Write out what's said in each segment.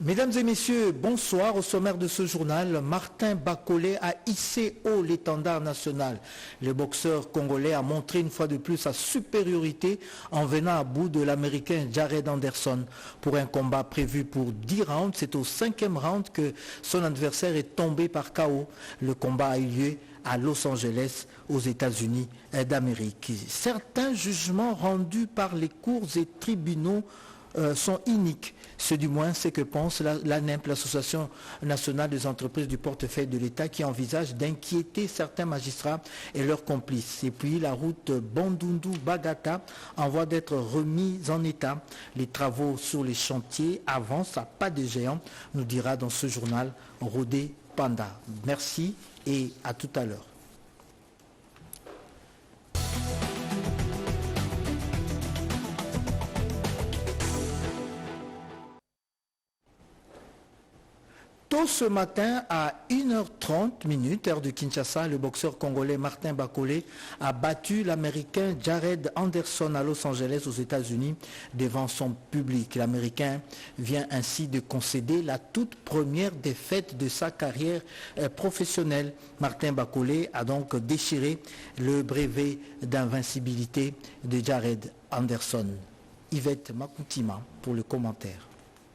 Mesdames et messieurs, bonsoir. Au sommaire de ce journal, Martin Bakolé a hissé haut l'étendard national. Le boxeur congolais a montré une fois de plus sa supériorité en venant à bout de l'Américain Jared Anderson. Pour un combat prévu pour 10 rounds, c'est au 5e round que son adversaire est tombé par KO. Le combat a eu lieu à Los Angeles, aux États-Unis d'Amérique. Certains jugements rendus par les cours et tribunaux sont iniques. Ce du moins, c'est que pense l'ANEP, l'Association nationale des entreprises du portefeuille de l'État, qui envisage d'inquiéter certains magistrats et leurs complices. Et puis la route Bandundu-Bagata en voie d'être remise en état. Les travaux sur les chantiers avancent à pas de géant, nous dira dans ce journal Rodé Panda. Merci et à tout à l'heure. Tôt ce matin, à 1h30, heure de Kinshasa, le boxeur congolais Martin Bakolé a battu l'Américain Jared Anderson à Los Angeles, aux États-Unis, devant son public. L'Américain vient ainsi de concéder la toute première défaite de sa carrière professionnelle. Martin Bakolé a donc déchiré le brevet d'invincibilité de Jared Anderson. Yvette Makuntima pour le commentaire.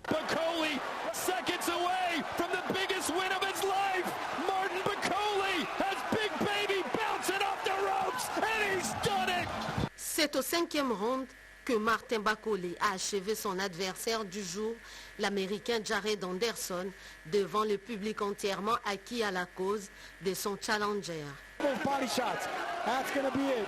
Bakolé, seconds away from the biggest win of his life. Martin Bakolé has Big Baby bouncing off the ropes and he's done it. C'est au 5e round que Martin Bakolé a achevé son adversaire du jour, l'Américain Jared Anderson, devant le public entièrement acquis à la cause de son challenger. Body shots. That's going to be it.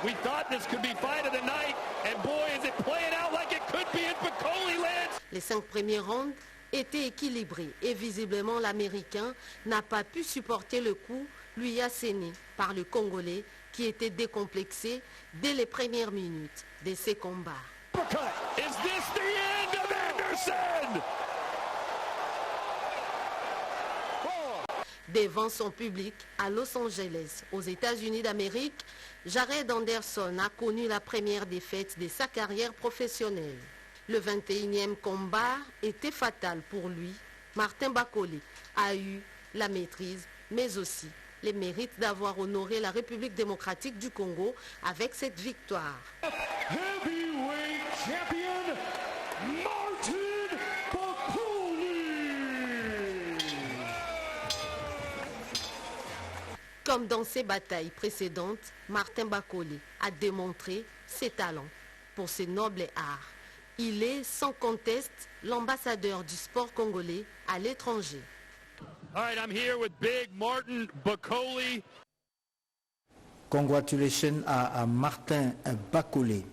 We thought this could be fight of the night, and boy, is it playing out like it could be if Bakolé lands. Les 5 premiers rounds étaient équilibrés et visiblement l'Américain n'a pas pu supporter le coup lui asséné par le Congolais qui était décomplexé dès les premières minutes de ses combats. Is this the end of Anderson? Devant son public à Los Angeles, aux États-Unis d'Amérique, Jared Anderson a connu la première défaite de sa carrière professionnelle. Le 21e combat était fatal pour lui. Martin Bakolé a eu la maîtrise, mais aussi les mérites d'avoir honoré la République démocratique du Congo avec cette victoire. Heavyweight champion Martin Bakolé. Comme dans ses batailles précédentes, Martin Bakolé a démontré ses talents pour ce noble art. Il est sans conteste l'ambassadeur du sport congolais à l'étranger. All right, I'm here with big Martin Bakolé. Congratulations à Martin Bakolé.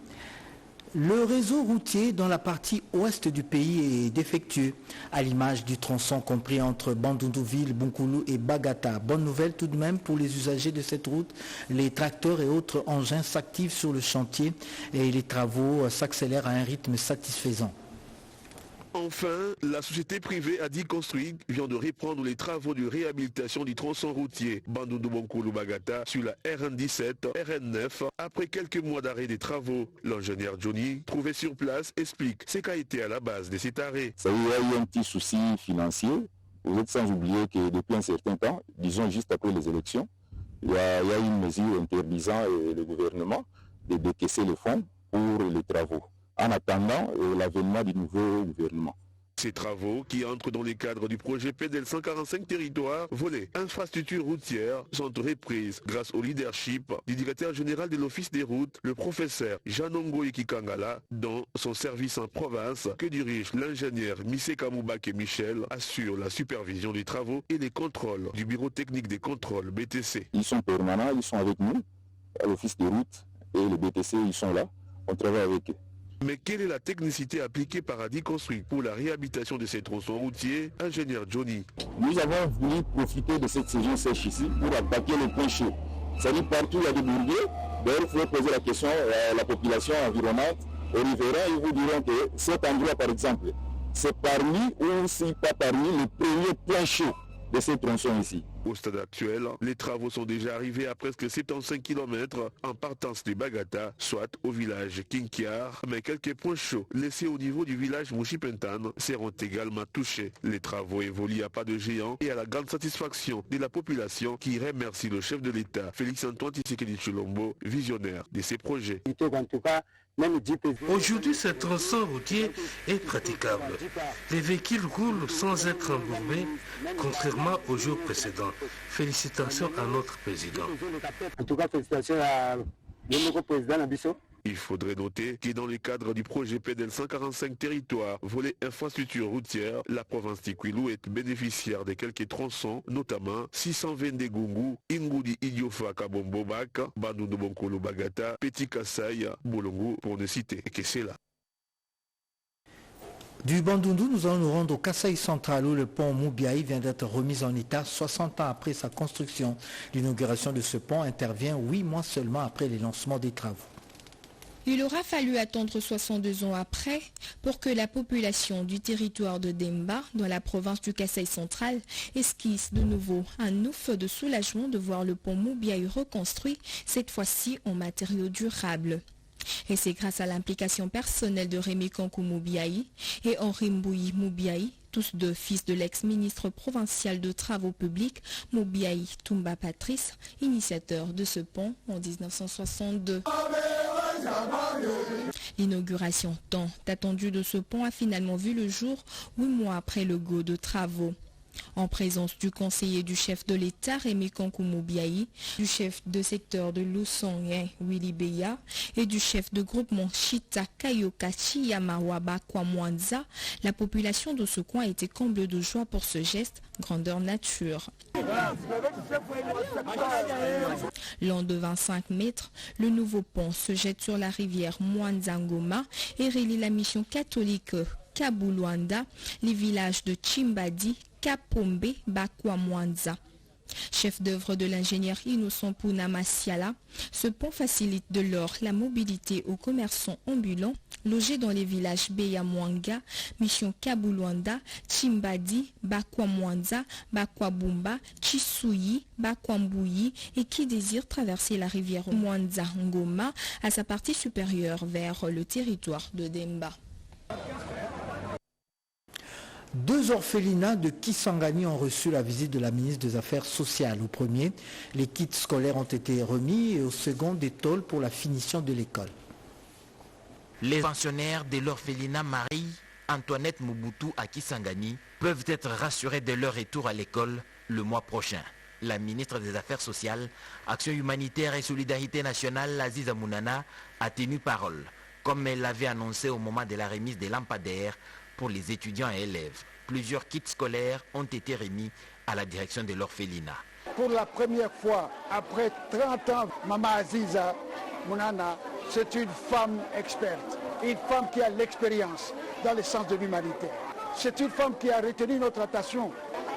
Le réseau routier dans la partie ouest du pays est défectueux, à l'image du tronçon compris entre Bandundu-Ville, Bunkulu et Bagata. Bonne nouvelle tout de même pour les usagers de cette route. Les tracteurs et autres engins s'activent sur le chantier et les travaux s'accélèrent à un rythme satisfaisant. Enfin, la société privée Adi Construit vient de reprendre les travaux de réhabilitation du tronçon routier Bandundu-Bonkulu-Bagata sur la RN17, RN9. Après quelques mois d'arrêt des travaux, l'ingénieur Johnny, trouvé sur place, explique ce qu'a été à la base de cet arrêt. Ça y a eu un petit souci financier. Vous êtes sans oublier que depuis un certain temps, disons juste après les élections, il y a eu une mesure interdisant le gouvernement de décaisser les fonds pour les travaux, en attendant l'avènement du nouveau gouvernement. Ces travaux, qui entrent dans le cadre du projet PDL 145 territoires, volet infrastructure routière, sont reprises grâce au leadership du directeur général de l'Office des routes, le professeur Janongo Kangala, dans son service en province que dirige l'ingénieur Miseka Moubake Michel, assure la supervision des travaux et les contrôles du bureau technique des contrôles BTC. Ils sont permanents, ils sont avec nous, à l'Office des routes, et les BTC, ils sont là, on travaille avec eux. Mais quelle est la technicité appliquée par Adi Construit pour la réhabilitation de ces tronçons routiers? Ingénieur Johnny. Nous avons voulu profiter de cette saison sèche ici pour attaquer les points chauds. C'est-à-dire partout il y a des bourbiers. D'ailleurs, il faut poser la question à la population environnante, aux riverains, ils vous diront que cet endroit, par exemple, c'est parmi, ou si pas parmi, les premiers points chauds de ces tronçons ici. Au stade actuel, les travaux sont déjà arrivés à presque 75 km en partance de Bagata, soit au village Kinkiar, mais quelques points chauds laissés au niveau du village Mouchipentan seront également touchés. Les travaux évoluent à pas de géant et à la grande satisfaction de la population qui remercie le chef de l'État, Félix-Antoine Tshisekedi Tshilombo, visionnaire de ces projets. Aujourd'hui, ce tronçon routier est praticable. Les véhicules roulent sans être embourbés, contrairement aux jours précédents. Félicitations à notre président. En tout cas, félicitations à notre président Nabiso. Il faudrait noter que dans le cadre du projet PEDEL 145 territoires, volet infrastructure routière, la province d'Ikwilu est bénéficiaire de quelques tronçons, notamment 622 Gungu, Ingudi Idiofa Kabombo Bak, Bandundu Bonkolo Bagata, Petit Kassai, Bolongo, pour ne citer que c'est là. Du Bandundu, nous allons nous rendre au Kasaï central où le pont Moubiaï vient d'être remis en état 60 ans après sa construction. L'inauguration de ce pont intervient 8 mois seulement après les lancements des travaux. Il aura fallu attendre 62 ans après pour que la population du territoire de Demba, dans la province du Kasaï central, esquisse de nouveau un ouf de soulagement de voir le pont Moubiaï reconstruit, cette fois-ci en matériaux durables. Et c'est grâce à l'implication personnelle de Rémi Kankou Moubiaï et Henri Mbouyi Moubiaï, tous deux fils de l'ex-ministre provincial de Travaux publics, Moubiaï Toumba Patrice, initiateur de ce pont en 1962. L'inauguration tant attendue de ce pont a finalement vu le jour 8 mois après le go de travaux. En présence du conseiller du chef de l'État Rémi Kankou Moubiaï, du chef de secteur de Lusongé Willy Beya et du chef de groupement Chita Kayoka Chiyamawaba Kwamwanza, la population de ce coin a été comble de joie pour ce geste, grandeur nature. Long de 25 mètres, le nouveau pont se jette sur la rivière Mwanzangoma et relie la mission catholique Kabuluanda, les villages de Chimbadi, Kapombe, Bakwamwanza. Chef d'œuvre de l'ingénieur Innocent Pouna Masiala, ce pont facilite de lors la mobilité aux commerçants ambulants logés dans les villages Beyamwanga, Mission Kabuluanda, Chimbadi, Bakwamwanza, Bakwabumba, Chisuyi, Bakwambouyi et qui désirent traverser la rivière Mwanza Ngoma à sa partie supérieure vers le territoire de Demba. 2 orphelinats de Kisangani ont reçu la visite de la ministre des Affaires sociales. Au premier, les kits scolaires ont été remis et au second, des tôles pour la finition de l'école. Les pensionnaires de l'orphelinat Marie-Antoinette Mobutu à Kisangani peuvent être rassurés de leur retour à l'école le mois prochain. La ministre des Affaires sociales, Action humanitaire et solidarité nationale, Aziza Mounana, a tenu parole, comme elle l'avait annoncé au moment de la remise des lampadaires pour les étudiants et élèves. Plusieurs kits scolaires ont été remis à la direction de l'orphelinat. Pour la première fois, après 30 ans, Maman Aziza Mounana, c'est une femme experte, une femme qui a l'expérience dans le sens de l'humanité. C'est une femme qui a retenu notre attention.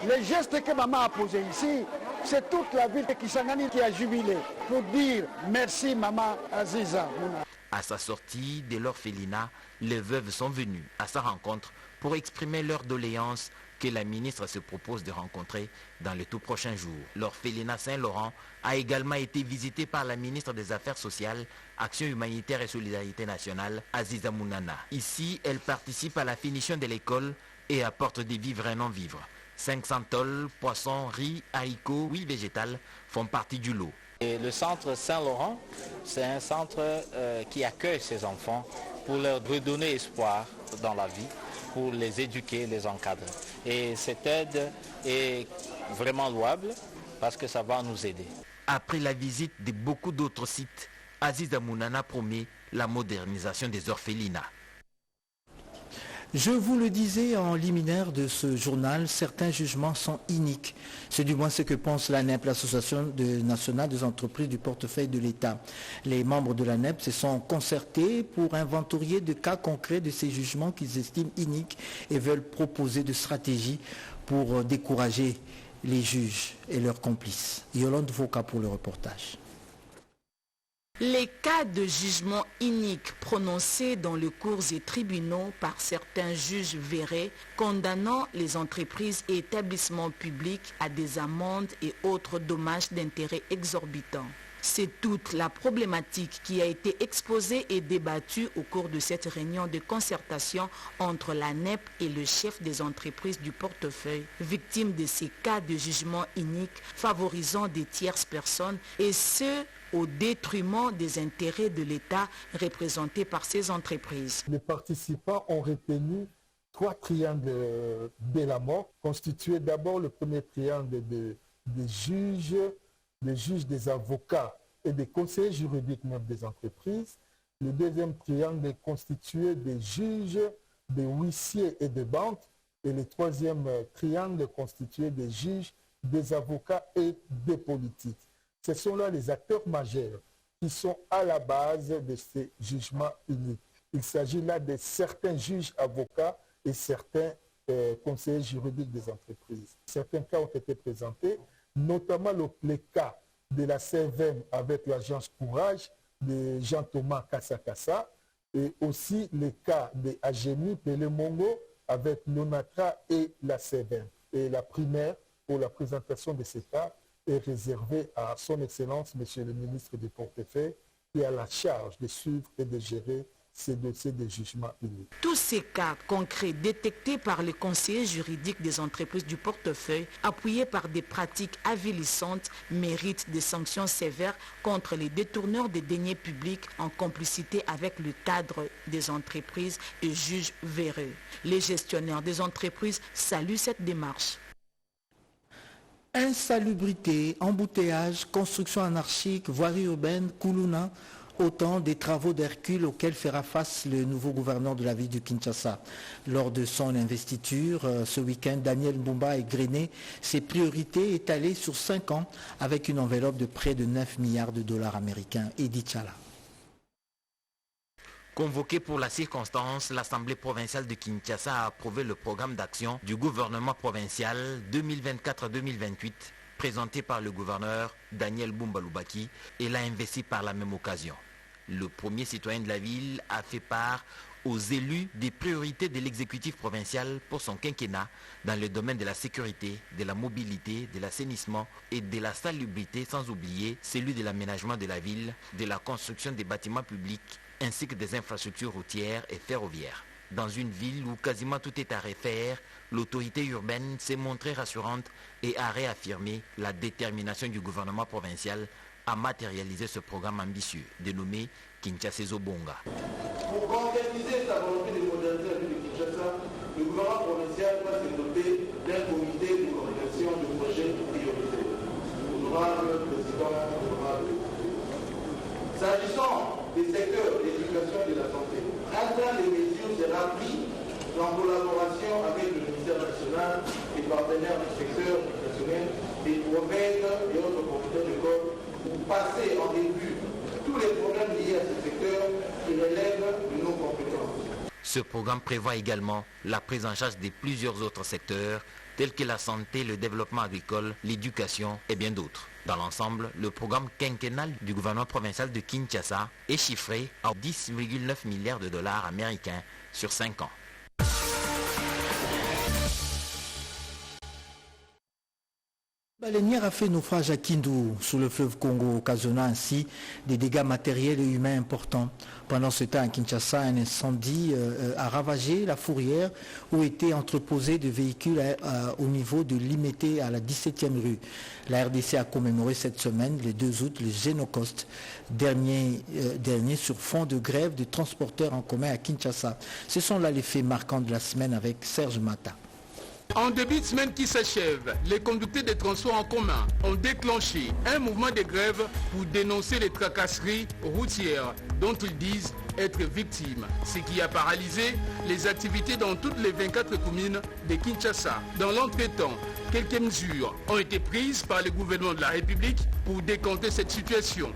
Les gestes que Maman a posés ici, c'est toute la ville de Kisangani qui a jubilé pour dire merci Maman Aziza Mounana. À sa sortie de l'orphelinat, les veuves sont venues à sa rencontre pour exprimer leur doléance que la ministre se propose de rencontrer dans les tout prochains jours. L'orphelinat Saint-Laurent a également été visité par la ministre des Affaires sociales, Action humanitaire et solidarité nationale, Aziza Mounana. Ici, elle participe à la finition de l'école et apporte des vivres et non-vivres. 500 tôles, poissons, riz, haricots, huiles végétales font partie du lot. Et le centre Saint-Laurent, c'est un centre qui accueille ces enfants pour leur redonner espoir dans la vie, pour les éduquer, les encadrer. Et cette aide est vraiment louable parce que ça va nous aider. Après la visite de beaucoup d'autres sites, Aziza Mounana promet la modernisation des orphelinats. Je vous le disais en liminaire de ce journal, certains jugements sont iniques. C'est du moins ce que pense l'ANEP, l'Association nationale des entreprises du portefeuille de l'État. Les membres de l'ANEP se sont concertés pour inventorier de cas concrets de ces jugements qu'ils estiment iniques et veulent proposer de stratégies pour décourager les juges et leurs complices. Yolande Voka pour le reportage. Les cas de jugement unique prononcés dans les cours et tribunaux par certains juges verrés condamnant les entreprises et établissements publics à des amendes et autres dommages d'intérêt exorbitants. C'est toute la problématique qui a été exposée et débattue au cours de cette réunion de concertation entre la NEP et le chef des entreprises du portefeuille, victimes de ces cas de jugement unique favorisant des tierces personnes et ce, au détriment des intérêts de l'État représentés par ces entreprises. Les participants ont retenu 3 triangles de la mort, constitués d'abord le premier triangle des juges, des avocats et des conseillers juridiques même des entreprises. Le deuxième triangle est constitué des juges, des huissiers et des banques. Et le troisième triangle est constitué des juges, des avocats et des politiques. Ce sont là les acteurs majeurs qui sont à la base de ces jugements uniques. Il s'agit là de certains juges, avocats et certains conseillers juridiques des entreprises. Certains cas ont été présentés, notamment les cas de la CVM avec l'agence Courage de Jean-Thomas Kassakassa et aussi les cas de Agemi Pelemongo avec l'ONATRA et la CVM. Et la primaire pour la présentation de ces cas est réservé à son Excellence, Monsieur le ministre du Portefeuille, qui a la charge de suivre et de gérer ces dossiers de jugement unique. Tous ces cas concrets détectés par les conseillers juridiques des entreprises du portefeuille, appuyés par des pratiques avilissantes, méritent des sanctions sévères contre les détourneurs des deniers publics en complicité avec le cadre des entreprises et juges véreux. Les gestionnaires des entreprises saluent cette démarche. Insalubrité, embouteillage, construction anarchique, voirie urbaine, Koulouna, autant des travaux d'Hercule auxquels fera face le nouveau gouverneur de la ville de Kinshasa. Lors de son investiture, ce week-end, Daniel Mbumba a égrené ses priorités étalées sur 5 ans avec une enveloppe de près de 9 milliards de dollars américains. Edith Chala. Convoquée pour la circonstance, l'Assemblée provinciale de Kinshasa a approuvé le programme d'action du gouvernement provincial 2024-2028 présenté par le gouverneur Daniel Mbumba Lubaki et l'a investi par la même occasion. Le premier citoyen de la ville a fait part aux élus des priorités de l'exécutif provincial pour son quinquennat dans le domaine de la sécurité, de la mobilité, de l'assainissement et de la salubrité, sans oublier celui de l'aménagement de la ville, de la construction des bâtiments publics ainsi que des infrastructures routières et ferroviaires. Dans une ville où quasiment tout est à refaire, l'autorité urbaine s'est montrée rassurante et a réaffirmé la détermination du gouvernement provincial à matérialiser ce programme ambitieux dénommé Kinshasa Zobonga. Pour concrétiser sa volonté de moderniser la ville de Kinshasa, le gouvernement provincial va se doter d'un comité de coordination de projets prioritaires. Honorable Président, honorable. S'agissant des secteurs d'éducation et de la santé, un plan de mesures sera pris en collaboration avec le ministère national et partenaires du secteur éducationnel, des prophètes et autres professeurs d'école pour passer en revue tous les problèmes liés à ce secteur qui relèvent de nos compétences. Ce programme prévoit également la prise en charge de plusieurs autres secteurs tels que la santé, le développement agricole, l'éducation et bien d'autres. Dans l'ensemble, le programme quinquennal du gouvernement provincial de Kinshasa est chiffré à 10,9 milliards de dollars américains sur 5 ans. Baleinière a fait naufrage à Kindu, sous le fleuve Congo, occasionnant ainsi des dégâts matériels et humains importants. Pendant ce temps, à Kinshasa, un incendie a ravagé la fourrière où étaient entreposés des véhicules au niveau de Limité à la 17e rue. La RDC a commémoré cette semaine, le 2 août, le Génocost, dernier sur fond de grève de transporteurs en commun à Kinshasa. Ce sont là les faits marquants de la semaine avec Serge Mata. En début de semaine qui s'achève, les conducteurs des transports en commun ont déclenché un mouvement de grève pour dénoncer les tracasseries routières dont ils disent être victimes, ce qui a paralysé les activités dans toutes les 24 communes de Kinshasa. Dans l'entretemps, quelques mesures ont été prises par le gouvernement de la République pour décanter cette situation.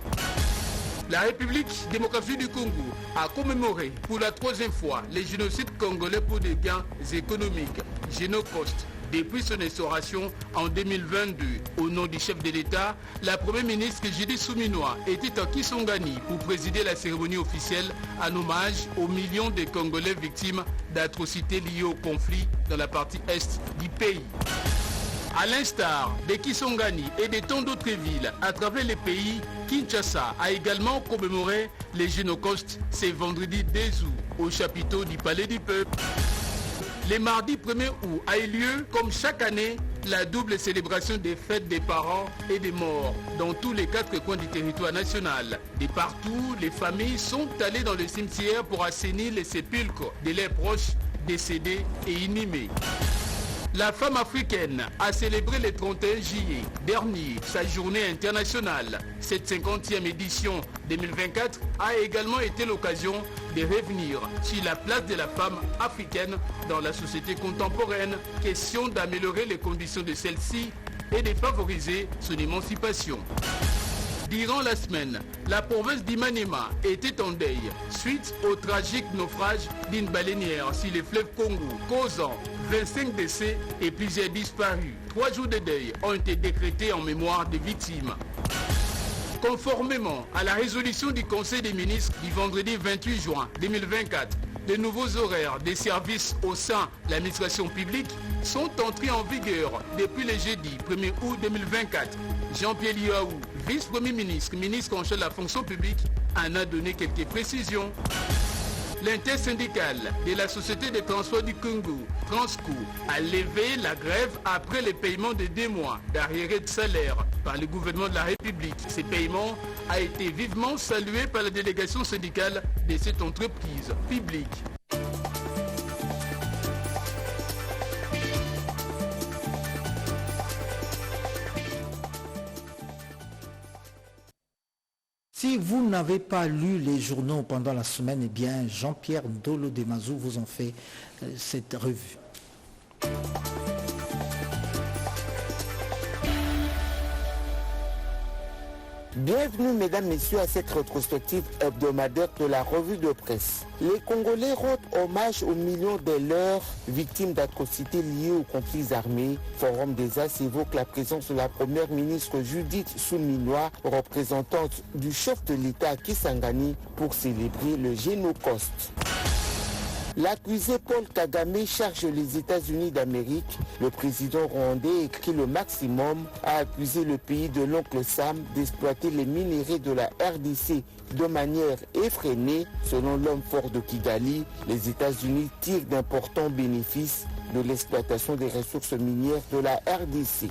La République démocratique du Congo a commémoré pour la 3e fois les génocides congolais pour des gains économiques. Génocost depuis son instauration en 2022. Au nom du chef de l'État, la première ministre Judith Suminwa était à Kisangani pour présider la cérémonie officielle en hommage aux millions de Congolais victimes d'atrocités liées au conflit dans la partie est du pays. À l'instar de Kisangani et de tant d'autres villes à travers le pays, Kinshasa a également commémoré les Génocaustes ce vendredi 2 août au chapiteau du Palais du Peuple. Le mardi 1er août a eu lieu, comme chaque année, la double célébration des fêtes des parents et des morts dans tous les 4 coins du territoire national. De partout, les familles sont allées dans le cimetière pour assainir les sépulcres de leurs proches décédés et inhumés. La femme africaine a célébré le 31 juillet dernier sa journée internationale. Cette 50e édition 2024 a également été l'occasion de revenir sur la place de la femme africaine dans la société contemporaine, question d'améliorer les conditions de celle-ci et de favoriser son émancipation. Durant la semaine, la province d'Imanema était en deuil suite au tragique naufrage d'une baleinière sur le fleuve Congo, causant 25 décès et plusieurs disparus. 3 jours de deuil ont été décrétés en mémoire des victimes. Conformément à la résolution du Conseil des ministres du vendredi 28 juin 2024, de nouveaux horaires des services au sein de l'administration publique sont entrés en vigueur depuis le jeudi 1er août 2024. Jean-Pierre Liaou, vice-premier ministre, ministre en charge de la fonction publique, en a donné quelques précisions. L'intersyndicale de la Société de transport du Congo, Transco, a levé la grève après le paiement de 2 mois d'arriérés de salaire par le gouvernement de la République. Ce paiement a été vivement salué par la délégation syndicale de cette entreprise publique. Si vous n'avez pas lu les journaux pendant la semaine, eh bien Jean-Pierre Dolo Demazou vous en fait cette revue. Bienvenue mesdames, messieurs à cette rétrospective hebdomadaire de la revue de presse. Les Congolais rendent hommage aux millions de leurs victimes d'atrocités liées aux conflits armés. Forum des As évoque la présence de la première ministre Judith Suminwa, représentante du chef de l'État à Kisangani pour célébrer le Génocauste. L'accusé Paul Kagame charge les États-Unis d'Amérique. Le président rwandais écrit le maximum, a accusé le pays de l'oncle Sam d'exploiter les minerais de la RDC de manière effrénée. Selon l'homme fort de Kigali, les États-Unis tirent d'importants bénéfices de l'exploitation des ressources minières de la RDC.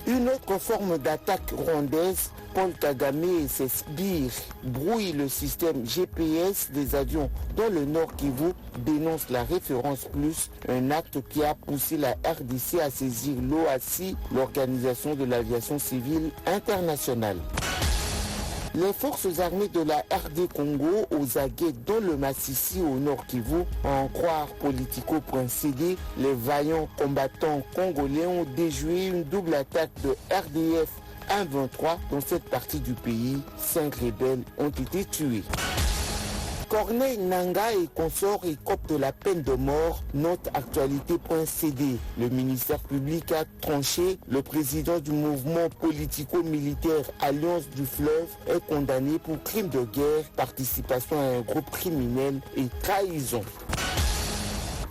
Une autre forme d'attaque rwandaise, Paul Kagame et ses sbires brouillent le système GPS des avions dans le Nord Kivu, dénonce la référence plus, un acte qui a poussé la RDC à saisir l'OACI, l'Organisation de l'aviation civile internationale. Les forces armées de la RD Congo aux aguets dans le Massissi au Nord Kivu, à en croire Politico.cd, les vaillants combattants congolais ont déjoué une double attaque de RDF 1-23 dans cette partie du pays. 5 rebelles ont été tués. Corneille Nangaa et consorts écopent de la peine de mort, note actualité.cd. Le ministère public a tranché. Le président du mouvement politico-militaire Alliance du Fleuve est condamné pour crime de guerre, participation à un groupe criminel et trahison.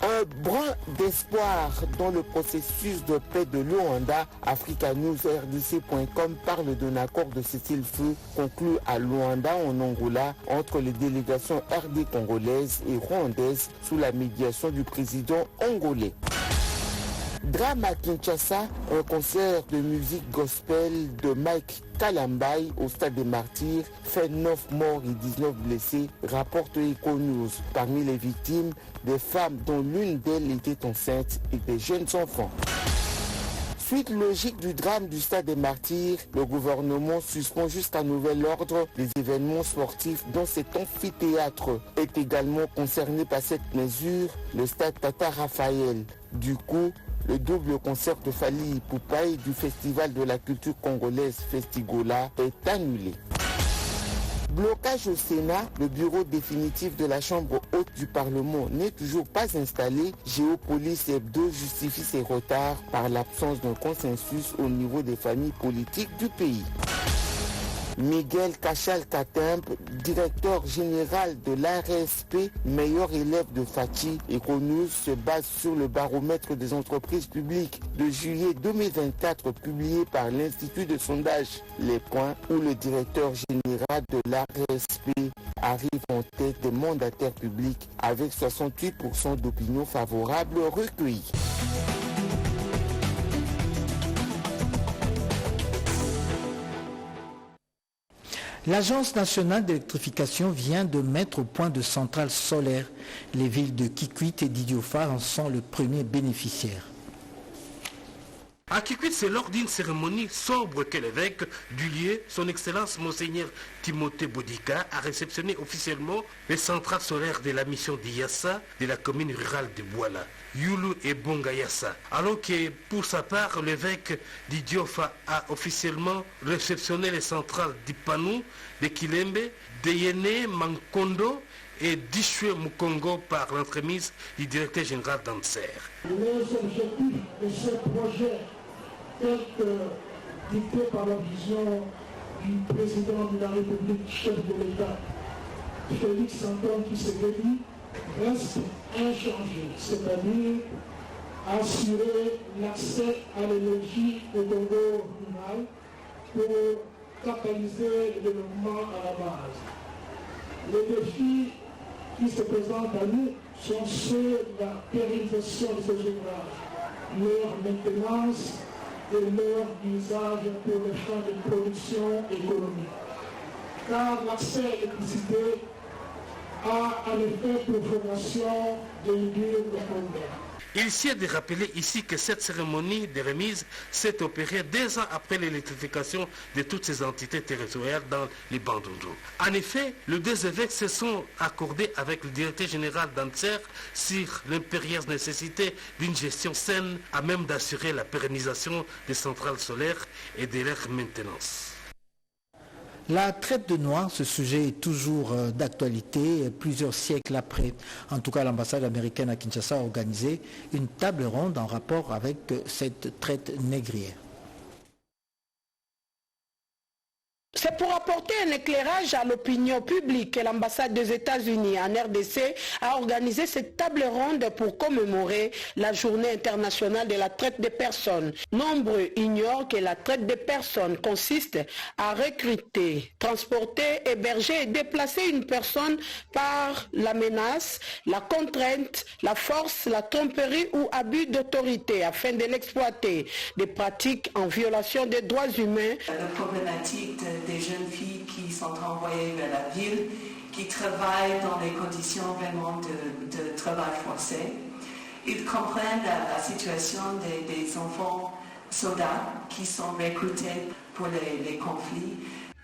Un brin d'espoir dans le processus de paix de Luanda. africanewsrdc.com parle d'un accord de cessez-le-feu conclu à Luanda en Angola entre les délégations RD congolaises et rwandaises sous la médiation du président angolais. Drame à Kinshasa, un concert de musique gospel de Mike Kalambai au Stade des Martyrs fait 9 morts et 19 blessés, rapporte Econews. Parmi les victimes, des femmes dont l'une d'elles était enceinte et des jeunes enfants. Suite logique du drame du Stade des Martyrs, le gouvernement suspend jusqu'à nouvel ordre les événements sportifs dans cet amphithéâtre. Est également concerné par cette mesure le Stade Tata Raphaël. Du coup, le double concert de Fally Ipupa et du Festival de la culture congolaise Festigola est annulé. Blocage au Sénat, le bureau définitif de la Chambre haute du Parlement n'est toujours pas installé. Géopolis Hebdo justifie ses retards par l'absence d'un consensus au niveau des familles politiques du pays. Miguel Cachal-Katemp, directeur général de l'ARSP, meilleur élève de Fachi Econews, se base sur le baromètre des entreprises publiques de juillet 2024 publié par l'Institut de sondage Les Points, où le directeur général de l'ARSP arrive en tête des mandataires publics avec 68% d'opinions favorables recueillies. L'Agence nationale d'électrification vient de mettre au point de centrales solaires. Les villes de Kikwit et d'Idiofa en sont le premier bénéficiaire. À Kikwit, c'est lors d'une cérémonie sobre que l'évêque du lieu, son Excellence Monseigneur Timothée Boudica, a réceptionné officiellement les centrales solaires de la mission d'Iyassa de la commune rurale de Bouala, Youlou et Bongayassa. Alors que pour sa part, l'évêque d'Idiofa a officiellement réceptionné les centrales d'Ipanou, de Kilembe, de Yene Mankondo et d'Ishwe Mukongo par l'entremise du directeur général d'Anser. Les objectifs de ce projet, tels que dictés par la vision du président de la République, chef de l'État, Félix Antoine Tshisekedi, restent inchangés, c'est-à-dire assurer l'accès à l'énergie au Congo rural pour catalyser le développement à la base. Les défis qui se présentent à nous sont ceux de la pérennisation de ces ouvrages, leur maintenance et leur usage pour les fins de production économique. Car l'accès à l'électricité a en effet pour fondation d'induire le progrès. Il sied de rappeler ici que cette cérémonie de remise s'est opérée 2 ans après l'électrification de toutes ces entités territoriales dans les Bandundu. En effet, les 2 évêques se sont accordés avec le directeur général d'Anser sur l'impérieuse nécessité d'une gestion saine à même d'assurer la pérennisation des centrales solaires et de leur maintenance. La traite de noirs, ce sujet est toujours d'actualité plusieurs siècles après. En tout cas, l'ambassade américaine à Kinshasa a organisé une table ronde en rapport avec cette traite négrière. C'est pour apporter un éclairage à l'opinion publique que l'ambassade des États-Unis en RDC a organisé cette table ronde pour commémorer la journée internationale de la traite des personnes. Nombreux ignorent que la traite des personnes consiste à recruter, transporter, héberger et déplacer une personne par la menace, la contrainte, la force, la tromperie ou abus d'autorité afin de l'exploiter. Des pratiques en violation des droits humains. La problématique des jeunes filles qui sont envoyées vers la ville, qui travaillent dans des conditions vraiment de travail forcé. Ils comprennent la situation des enfants soldats qui sont recrutés pour les conflits.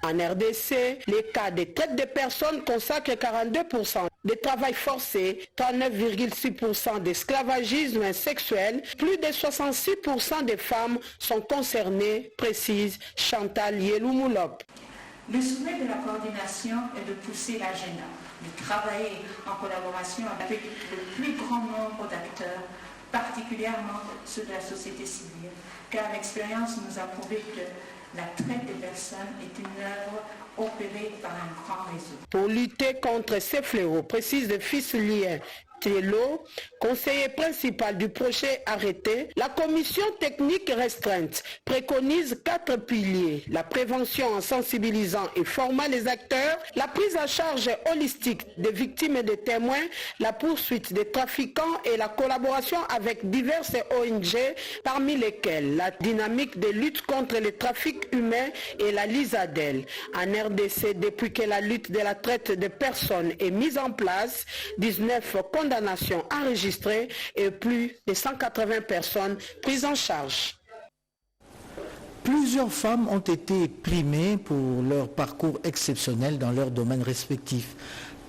En RDC, les cas de traite de personnes consacrent 42% de travail forcé, 39,6% d'esclavagisme sexuel, plus de 66% des femmes sont concernées, précise Chantal Yelou-Moulop. Le souhait de la coordination est de pousser l'agenda, de travailler en collaboration avec le plus grand nombre d'acteurs, particulièrement ceux de la société civile, car l'expérience nous a prouvé que la traite des personnes est une œuvre opérée par un grand réseau. Pour lutter contre ces fléaux, précise le fils Lien Thiello, conseiller principal du projet arrêté, la commission technique restreinte préconise 4 piliers: la prévention en sensibilisant et formant les acteurs, la prise en charge holistique des victimes et des témoins, la poursuite des trafiquants et la collaboration avec diverses ONG, parmi lesquelles la dynamique de lutte contre les trafics humains et la LISADEL. En RDC, depuis que la lutte de la traite de personnes est mise en place, 19 condamnations enregistrées et plus de 180 personnes prises en charge. Plusieurs femmes ont été primées pour leur parcours exceptionnel dans leurs domaines respectifs.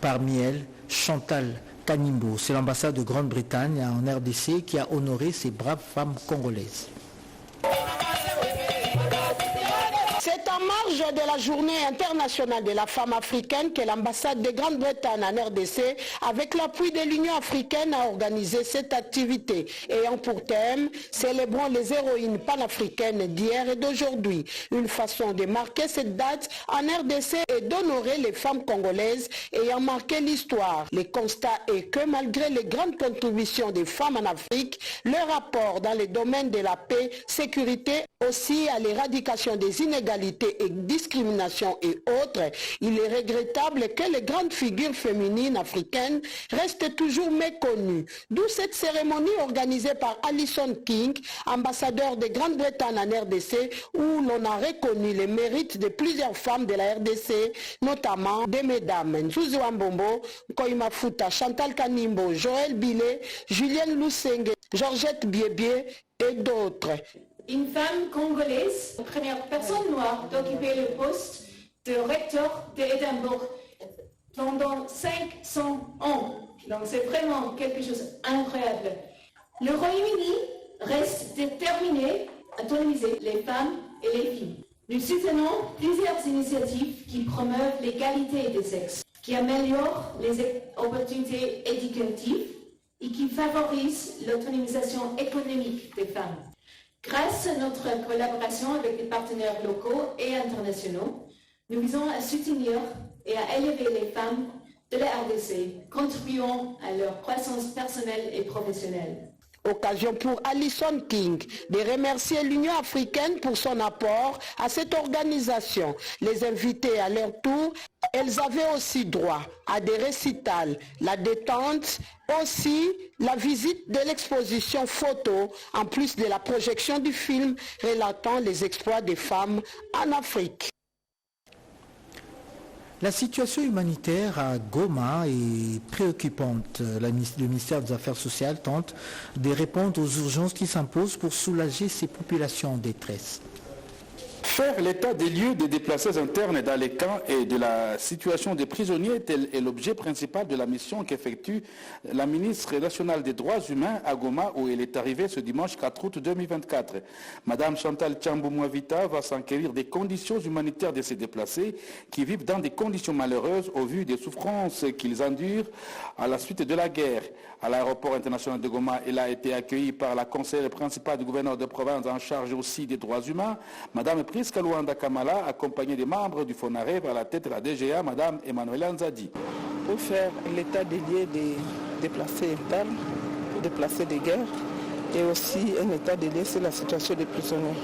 Parmi elles, Chantal Kanimbo, c'est l'ambassade de Grande-Bretagne en RDC qui a honoré ces braves femmes congolaises. Cette C'est en marge de la journée internationale de la femme africaine que l'ambassade de Grande-Bretagne en RDC, avec l'appui de l'Union africaine, a organisé cette activité ayant pour thème « Célébrons les héroïnes panafricaines d'hier et d'aujourd'hui ». Une façon de marquer cette date en RDC et d'honorer les femmes congolaises ayant marqué l'histoire. Le constat est que malgré les grandes contributions des femmes en Afrique, leur apport dans les domaines de la paix, sécurité, aussi à l'éradication des inégalités et discriminations et autres, il est regrettable que les grandes figures féminines africaines restent toujours méconnues. D'où cette cérémonie organisée par Alison King, ambassadeur de Grande-Bretagne en RDC, où l'on a reconnu les mérites de plusieurs femmes de la RDC, notamment des mesdames Nzuzi Wambombo, Koima Futa, Chantal Kanimbo, Joël Billet, Julienne Lusenge, Georgette Biébie et d'autres. Une femme congolaise, la première personne noire d'occuper le poste de recteur d'Édimbourg pendant 500 ans. Donc c'est vraiment quelque chose d'incroyable. Le Royaume-Uni reste déterminé à autonomiser les femmes et les filles. Nous soutenons plusieurs initiatives qui promeuvent l'égalité des sexes, qui améliorent les opportunités éducatives et qui favorisent l'autonomisation économique des femmes. Grâce à notre collaboration avec les partenaires locaux et internationaux, nous visons à soutenir et à élever les femmes de la RDC, contribuant à leur croissance personnelle et professionnelle. Occasion pour Alison King de remercier l'Union africaine pour son apport à cette organisation. Les invités à leur tour, elles avaient aussi droit à des récitals, la détente, aussi la visite de l'exposition photo, en plus de la projection du film relatant les exploits des femmes en Afrique. La situation humanitaire à Goma est préoccupante. Le ministère des Affaires sociales tente de répondre aux urgences qui s'imposent pour soulager ces populations en détresse. Faire l'état des lieux des déplacés internes dans les camps et de la situation des prisonniers, tel est l'objet principal de la mission qu'effectue la ministre nationale des droits humains à Goma, où elle est arrivée ce dimanche 4 août 2024. Madame Chantal Tchambou-Mouavita va s'enquérir des conditions humanitaires de ces déplacés qui vivent dans des conditions malheureuses au vu des souffrances qu'ils endurent à la suite de la guerre. À l'aéroport international de Goma, elle a été accueillie par la conseillère principale du gouverneur de province en charge aussi des droits humains, Madame Priska Luanda Kamala, accompagnée des membres du FONAREV à la tête de la DGA, Madame Emmanuela Nzadi. Pour faire l'état des lieux des déplacés internes, déplacés de guerre, et aussi un état des lieux sur la situation des prisonniers.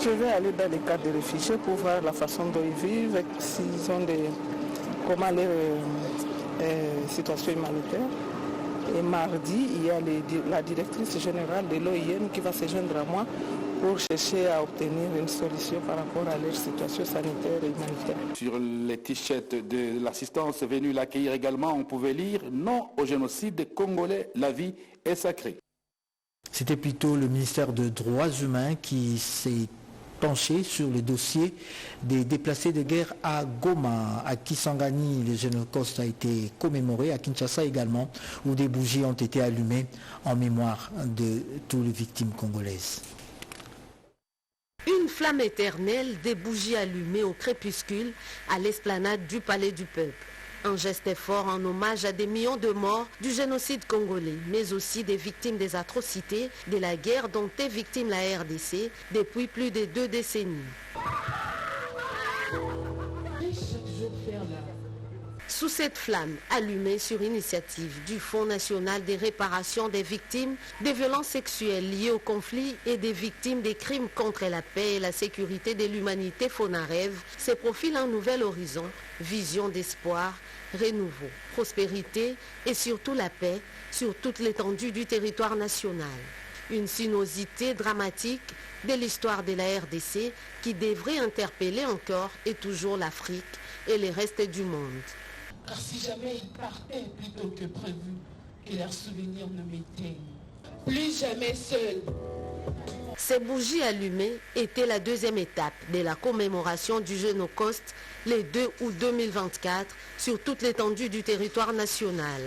Je vais aller dans les cas des réfugiés pour voir la façon dont ils vivent, s'ils ont comment leur situation humanitaire. Et mardi, il y a la directrice générale de l'OIM qui va se joindre à moi pour chercher à obtenir une solution par rapport à leur situation sanitaire et humanitaire. Sur les t-shirts de l'assistance venue l'accueillir également, on pouvait lire « Non au génocide congolais, la vie est sacrée ». C'était plutôt le ministère des Droits humains qui s'est penché sur le dossier des déplacés de guerre à Goma. À Kisangani, le Génocide a été commémoré, à Kinshasa également, où des bougies ont été allumées en mémoire de toutes les victimes congolaises. Une flamme éternelle, des bougies allumées au crépuscule à l'esplanade du Palais du Peuple. Un geste fort en hommage à des millions de morts du génocide congolais, mais aussi des victimes des atrocités de la guerre dont est victime la RDC depuis plus de 2 décennies. Sous cette flamme allumée sur initiative du Fonds national des réparations des victimes des violences sexuelles liées au conflit et des victimes des crimes contre la paix et la sécurité de l'humanité FONAREV, se profile un nouvel horizon, vision d'espoir, renouveau, prospérité et surtout la paix sur toute l'étendue du territoire national. Une sinuosité dramatique de l'histoire de la RDC qui devrait interpeller encore et toujours l'Afrique et les restes du monde. Car si jamais ils partaient plus tôt que prévu, que leurs souvenirs ne m'éteignent. Plus jamais seuls. Ces bougies allumées étaient la deuxième étape de la commémoration du Génocide le 2 août 2024 sur toute l'étendue du territoire national.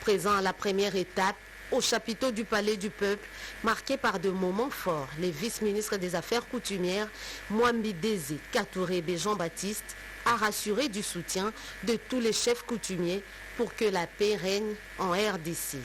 Présent à la première étape, au chapiteau du Palais du Peuple, marqué par de moments forts. Les vice-ministres des Affaires coutumières, Mwambi Dézé, Katouré et Jean-Baptiste, a rassuré du soutien de tous les chefs coutumiers pour que la paix règne en RDC.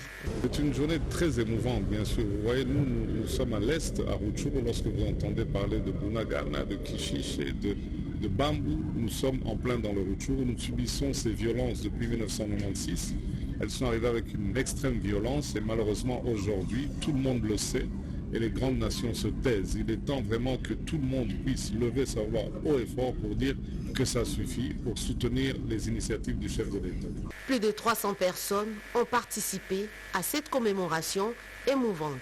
C'est une journée très émouvante, bien sûr. Vous voyez, nous sommes à l'est, à Rutshuru, lorsque vous entendez parler de Bunagana, de Kishish et de Bambou, nous sommes en plein dans le Rutshuru. Nous subissons ces violences depuis 1996. Elles sont arrivées avec une extrême violence et malheureusement aujourd'hui, tout le monde le sait et les grandes nations se taisent. Il est temps vraiment que tout le monde puisse lever sa voix haut et fort pour dire que ça suffit, pour soutenir les initiatives du chef de l'État. Plus de 300 personnes ont participé à cette commémoration émouvante.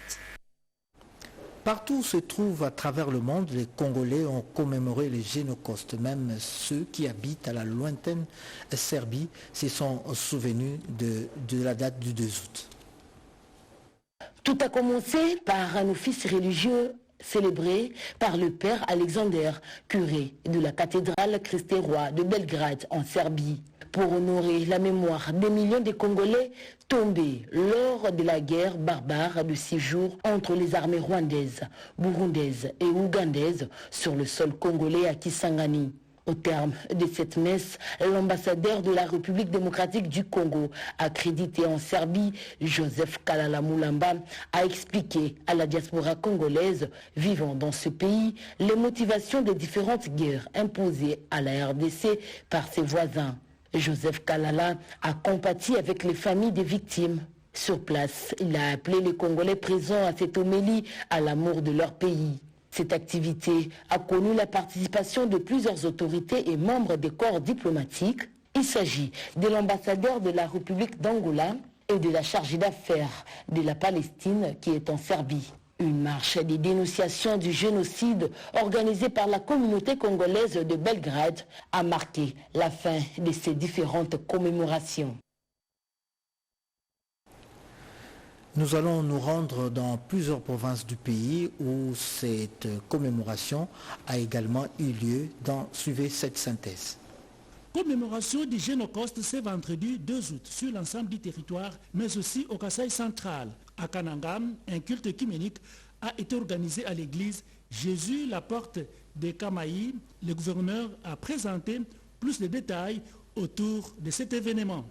Partout où se trouvent à travers le monde, les Congolais ont commémoré les génocaustes. Même ceux qui habitent à la lointaine Serbie se sont souvenus de la date du 2 août. Tout a commencé par un office religieux célébré par le père Alexander, curé de la cathédrale Christ-Roi de Belgrade en Serbie, pour honorer la mémoire des millions de Congolais tombés lors de la guerre barbare de 6 jours entre les armées rwandaises, burundaises et ougandaises sur le sol congolais à Kisangani. Au terme de cette messe, l'ambassadeur de la République démocratique du Congo, accrédité en Serbie, Joseph Kalala Moulamba, a expliqué à la diaspora congolaise vivant dans ce pays les motivations des différentes guerres imposées à la RDC par ses voisins. Joseph Kalala a compati avec les familles des victimes. Sur place, il a appelé les Congolais présents à cette homélie à l'amour de leur pays. Cette activité a connu la participation de plusieurs autorités et membres des corps diplomatiques. Il s'agit de l'ambassadeur de la République d'Angola et de la chargée d'affaires de la Palestine qui est en Serbie. Une marche des dénonciations du génocide organisée par la communauté congolaise de Belgrade a marqué la fin de ces différentes commémorations. Nous allons nous rendre dans plusieurs provinces du pays où cette commémoration a également eu lieu. Suivez cette synthèse. Commémoration du Génocauste ce vendredi 2 août sur l'ensemble du territoire, mais aussi au Kasaï central. À Kanangam, un culte œcuménique a été organisé à l'église Jésus, la porte des Kamaï. Le gouverneur a présenté plus de détails autour de cet événement.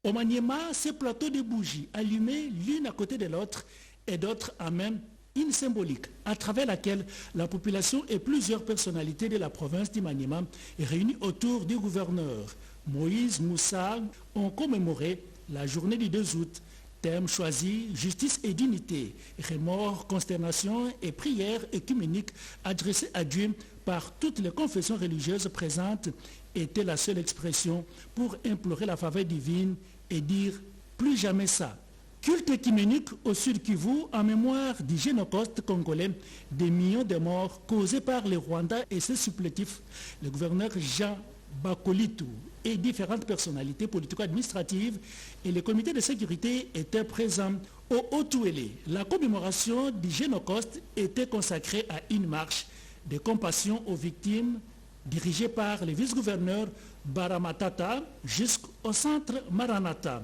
Au Maniema, ces plateaux de bougies allumées l'une à côté de l'autre et d'autres amènent une symbolique à travers laquelle la population et plusieurs personnalités de la province du Maniema réunies autour du gouverneur Moïse Moussa ont commémoré la journée du 2 août. Thème choisi, justice et dignité, remords, consternation et prières œcuméniques adressées à Dieu par toutes les confessions religieuses présentes était la seule expression pour implorer la faveur divine et dire plus jamais ça. Culte œcuménique au Sud Kivu en mémoire du génocauste congolais, des millions de morts causés par les Rwandais et ses supplétifs. Le gouverneur Jean Bakolitou et différentes personnalités politico-administratives et les comités de sécurité étaient présents au Haut-Touélé. La commémoration du Génocauste était consacrée à une marche de compassion aux victimes dirigée par le vice-gouverneur Baramatata jusqu'au centre Maranatha.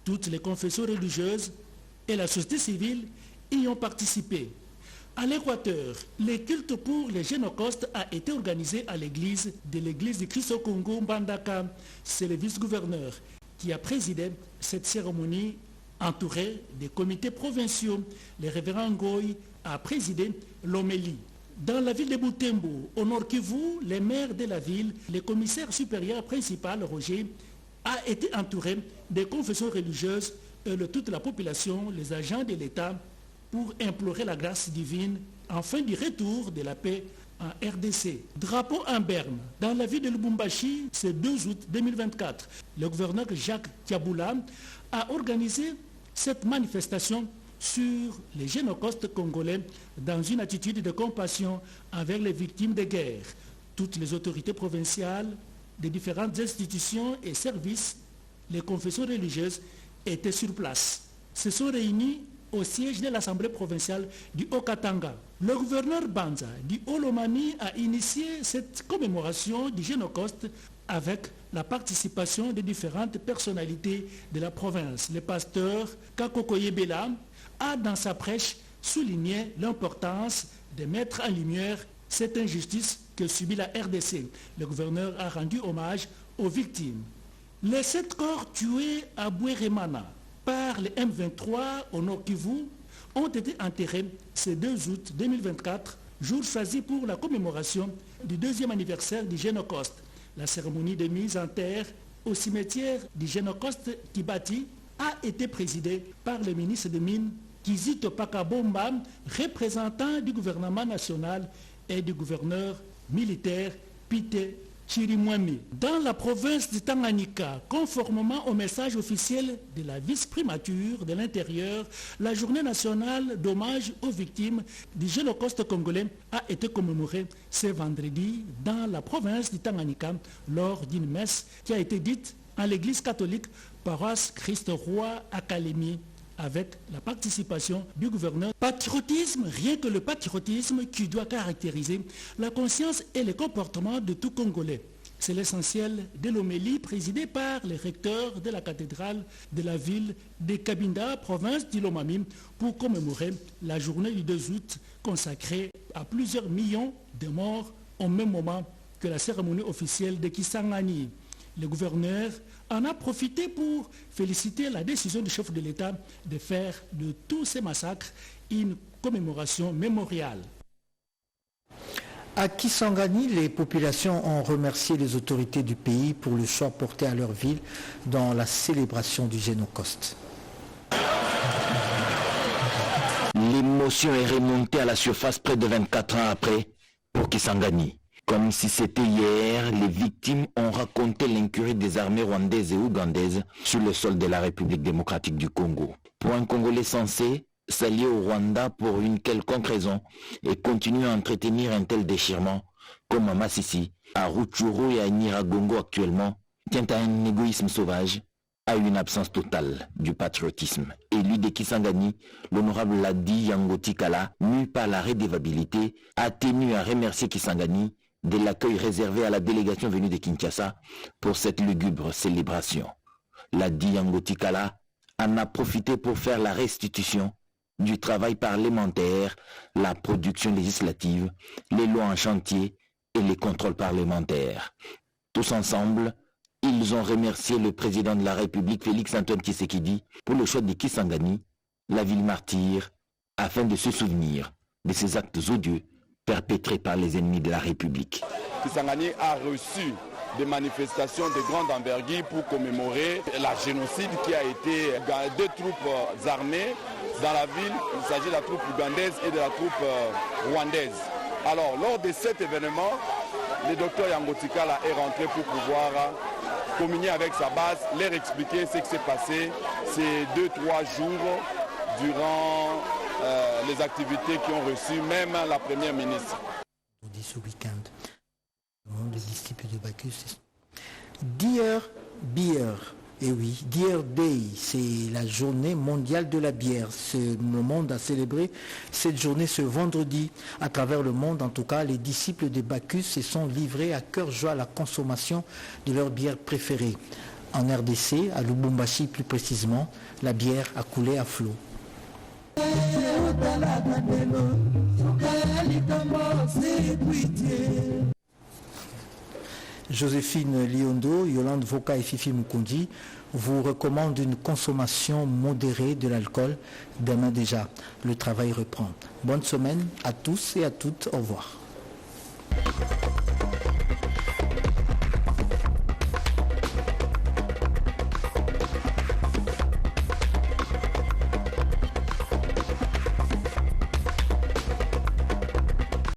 Toutes les confessions religieuses et la société civile y ont participé. À l'Équateur, le culte pour les Génocaustes a été organisé à l'église du Christ au Congo Mbandaka. C'est le vice-gouverneur qui a présidé cette cérémonie entouré des comités provinciaux. Le révérend Ngoï a présidé l'homélie. Dans la ville de Butembo, au Nord Kivu, les maires de la ville, le commissaire supérieur principal, Roger, a été entouré des confessions religieuses et de toute la population, les agents de l'État, pour implorer la grâce divine en fin du retour de la paix en RDC. Drapeau en berne. Dans la ville de Lubumbashi, ce 2 août 2024, le gouverneur Jacques Tiaboula a organisé cette manifestation sur les génocaustes congolais dans une attitude de compassion envers les victimes de guerre. Toutes les autorités provinciales des différentes institutions et services, les confessions religieuses étaient sur place. Se sont réunis au siège de l'Assemblée provinciale du Haut-Katanga. Le gouverneur Banza du Haut-Lomami a initié cette commémoration du Génocauste avec la participation de différentes personnalités de la province. Le pasteur Kakoko Yebela a dans sa prêche souligné l'importance de mettre en lumière cette injustice que subit la RDC. Le gouverneur a rendu hommage aux victimes. Les 7 corps tués à Bouéremana par les M23 au Nord Kivu ont été enterrés ce 2 août 2024, jour choisi pour la commémoration du 2e anniversaire du Génocoste. La cérémonie de mise en terre au cimetière du Génocoste Kibati a été présidée par le ministre des Mines Kizito Pakabomba, représentant du gouvernement national et du gouverneur militaire Pite Chirimwami. Dans la province du Tanganyika, conformément au message officiel de la vice-primature de l'Intérieur, la journée nationale d'hommage aux victimes du Génocoste congolais a été commémorée ce vendredi dans la province du Tanganyika lors d'une messe qui a été dite en l'église catholique paroisse Christ-Roi Académie, avec la participation du gouverneur. Patriotisme, rien que le patriotisme qui doit caractériser la conscience et le comportement de tout Congolais. C'est l'essentiel de l'homélie présidée par le recteur de la cathédrale de la ville de Kabinda, province d'Ilomami, pour commémorer la journée du 2 août consacrée à plusieurs millions de morts au même moment que la cérémonie officielle de Kisangani. Le gouverneur en a profité pour féliciter la décision du chef de l'État de faire de tous ces massacres une commémoration mémoriale. À Kisangani, les populations ont remercié les autorités du pays pour le choix porté à leur ville dans la célébration du Génocoste. L'émotion est remontée à la surface près de 24 ans après pour Kisangani. Comme si c'était hier, les victimes ont raconté l'incurie des armées rwandaises et ougandaises sur le sol de la République démocratique du Congo. Pour un Congolais censé s'allier au Rwanda pour une quelconque raison et continuer à entretenir un tel déchirement, comme à Massissi, à Rutshuru et à Nyiragongo actuellement, tient à un égoïsme sauvage, à une absence totale du patriotisme. Élu de Kisangani, l'honorable Ladi Yangotikala, mu par la redevabilité, a tenu à remercier Kisangani de l'accueil réservé à la délégation venue de Kinshasa pour cette lugubre célébration. Ladi Yangotikala en a profité pour faire la restitution du travail parlementaire, la production législative, les lois en chantier et les contrôles parlementaires. Tous ensemble, ils ont remercié le président de la République, Félix-Antoine Tshisekedi, pour le choix de Kisangani, la ville martyre, afin de se souvenir de ces actes odieux perpétrés par les ennemis de la République. Kisangani a reçu des manifestations de grande envergure pour commémorer la génocide qui a été deux troupes armées dans la ville. Il s'agit de la troupe ougandaise et de la troupe rwandaise. Alors, lors de cet événement, le docteur Yangotikala est rentré pour pouvoir communier avec sa base, leur expliquer ce qui s'est passé ces 2-3 jours durant les activités qui ont reçu même la première ministre. Ce week-end, les disciples de Bacchus. Dear Beer, et oui, Dear Day, c'est la journée mondiale de la bière. Le monde a célébré cette journée ce vendredi. À travers le monde, en tout cas, les disciples de Bacchus se sont livrés à cœur joie à la consommation de leur bière préférée. En RDC, à Lubumbashi plus précisément, la bière a coulé à flot. Joséphine Liondo, Yolande Voka et Fifi Mukundi vous recommandent une consommation modérée de l'alcool. Demain déjà, le travail reprend. Bonne semaine à tous et à toutes. Au revoir.